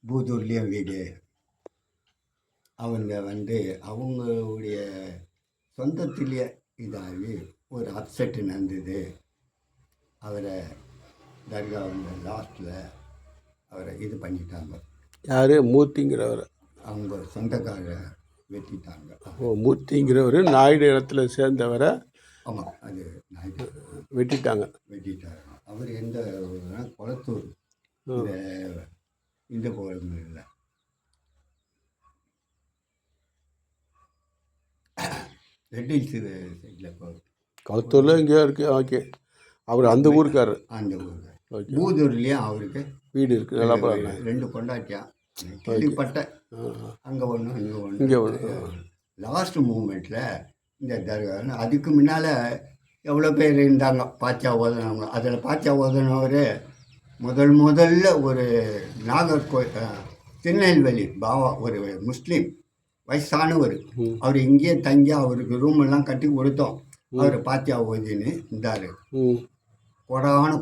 பூதூர்லேயும் வீடு. அவங்க அவங்களுடைய சொந்தத்திலேயே இதாகி ஒரு அப்செட்டு நடந்தது. அவரை தர்கா லாஸ்ட்டில் அவரை இது பண்ணிட்டாங்க. யார்? மூர்த்திங்கிறவர். அவங்க சொந்தக்காரரை வெட்டிட்டாங்க. மூர்த்திங்கிறவர் நாயுடு இடத்துல சேர்ந்தவரை. ஆமாம், அது நாயுடு வெட்டிட்டாங்க. அவர் எந்த குளத்தூர், இந்த கோவில் இல்லை, ரெட்டில்ஸ் சைடில் குளத்தூரில் இங்கே இருக்குது. ஓகே, அவர் அந்த ஊருக்காரர். அந்த ஊருக்கு பூதூர்லேயும் அவருக்கு வீடு இருக்குது. நல்லா பாருங்க. 2 பொண்டாட்டியா கேள்விப்பட்டேன். அங்கே ஒன்று இங்கே ஒன்று. லாஸ்ட் மூமெண்ட்டில் இந்த தர்கா, அதுக்கு முன்னால் எவ்வளோ பேர் இருந்தாங்க பாச்சா ஓதனவங்க. அதில் பாச்சா ஓதனவர் முதல்ல ஒரு நாகர்கோவில், திருநெல்வேலி பாவா, ஒரு முஸ்லீம் வயசானவர். அவர் இங்கேயே தங்கி அவருக்கு ரூம் எல்லாம் கட்டி கொடுத்தோம். அவர் பாத்தியா ஓதின்னு இருந்தார்.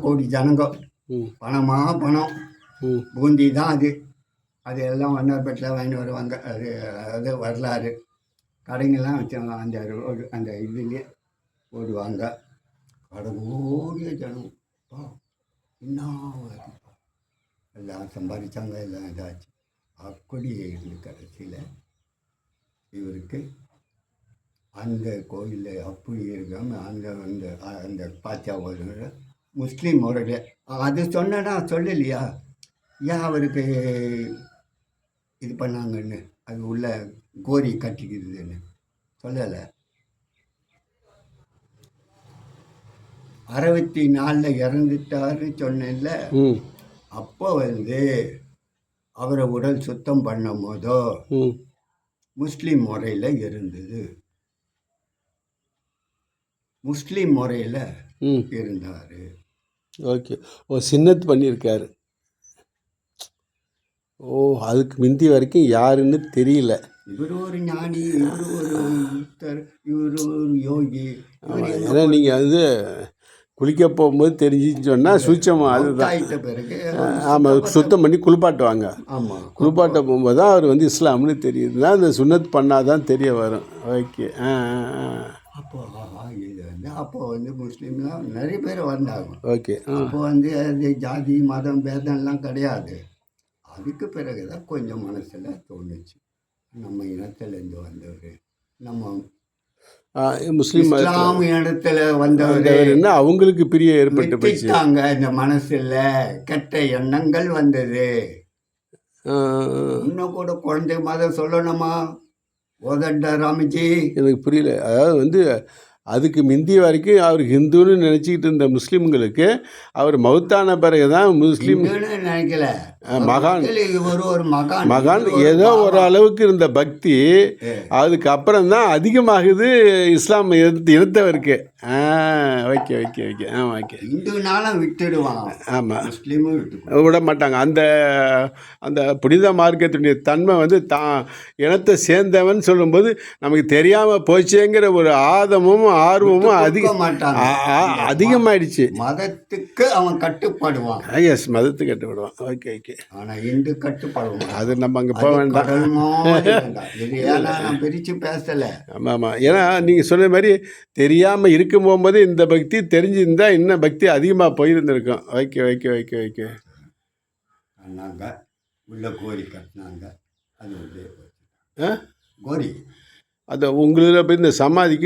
கோடி ஜனங்க, பணமாக பணம், பூந்தி தான் அது எல்லாம் வண்ணார்பேட்டில் வாங்கி வருவாங்க. அது வரலாறு. கடைங்கெல்லாம் வச்சாங்க அந்த ரோடு, அந்த இதுலேயே ஓடுவாங்க. கடகோடிய ஜனம் என்ன எல்லாம் சம்பாதிச்சாங்க, எல்லாம் இதாச்சு. அப்படி இருந்து கடைசியில் இவருக்கு அந்த கோயிலில் அப்படி இருக்காமல் அந்த பாத்தியா ஒரு முஸ்லீம் முறையில் அது சொன்னா சொல்லலையா ஏன் அவருக்கு இது பண்ணாங்கன்னு, அது உள்ள கோரி கட்டிக்குதுன்னு சொல்லலை. 64 இறந்துட்டாரு சொன்னேன்ல. அப்போ அவரை உடல் சுத்தம் பண்ணும் போதோ முஸ்லீம் முறையில் இருந்தது. முஸ்லீம் முறையில் இருந்தார். ஓகே. சின்னத்து பண்ணியிருக்காரு. அதுக்கு முந்தி வரைக்கும் யாருன்னு தெரியல. இவர் ஒரு ஞானி, இவர் ஒரு புத்தர், இவர் ஒரு யோகி. ஏன்னா நீங்கள் குளிக்க போகும்போது தெரிஞ்சுன்னு சொன்னால் சூட்சமாக அதுதான். பிறகு ஆமாம், சுத்தம் பண்ணி குளிப்பாட்டுவாங்க. ஆமாம், குளிப்பாட்ட போகும்போது தான் அவர் இஸ்லாம்னு தெரியுதுன்னா அந்த சுன்னத் பண்ணாதான் தெரிய வரும். ஓகே. அப்போ முஸ்லீம்லாம் நிறைய பேர் வந்தாங்க. ஓகே. அப்போ அது ஜாதி மதம் பேதம்லாம் கிடையாது. அதுக்கு பிறகு தான் கொஞ்சம் மனசில் தோணுச்சு, நம்ம இனத்துலேருந்து வந்தவர், நம்ம முஸ்லீம் இடத்துல வந்தவர், அவங்களுக்கு பிரிய ஏற்பட்டு போயிட்டாங்க. இந்த மனசில் கெட்ட எண்ணங்கள் வந்தது. இன்னும் கூட குழந்தை மதம் சொல்லணுமா? ஓதண்டா ராமிஜி, எனக்கு புரியல. அதாவது அதுக்கு முந்தி வரைக்கும் அவர் ஹிந்துன்னு நினச்சிக்கிட்டு இருந்த முஸ்லீம்களுக்கு அவர் மௌத்தான பிறகு தான் முஸ்லீம் நினைக்கல. மகான் ஒரு மகான் ஏதோ ஒரு அளவுக்கு இருந்த பக்தி அதுக்கப்புறம் தான் அதிகமாகுது இஸ்லாம் இனத்தவருக்கு. Okay okay okay. ஆமாம், ஓகே. இந்துனாலும் விட்டுடுவாங்க, ஆமாம், முஸ்லீமும் விட மாட்டாங்க. அந்த புனித மார்க்கத்தினுடைய தன்மை தான் இனத்தை சேர்ந்தவன் சொல்லும்போது நமக்கு தெரியாமல் போச்சேங்கிற ஒரு ஆதமும் ஆர்வமும் அதிகமாயிடுச்சு. மதத்துக்கு அவன் கட்டுப்படுவான். எஸ், மதத்துக்கு கட்டுப்படுவான். Okay okay. ஆனால் இந்து கட்டுப்படுவான். அது நம்ம அங்கே போக வேண்டாம். நான் பிரித்து பேசலை. ஆமாம் ஆமாம். ஏன்னா நீங்கள் சொன்ன மாதிரி தெரியாமல் இருக்கும் போகும்போது இந்த பக்தி தெரிஞ்சிருந்தா இன்னும் பக்தி அதிகமாக போயிருந்துருக்கோம். Okay okay okay okay. நாங்கள் உள்ள கோரி கட்டினாங்க. அது கோரி அதை உங்களில் போய் இந்த சமாதிக்கு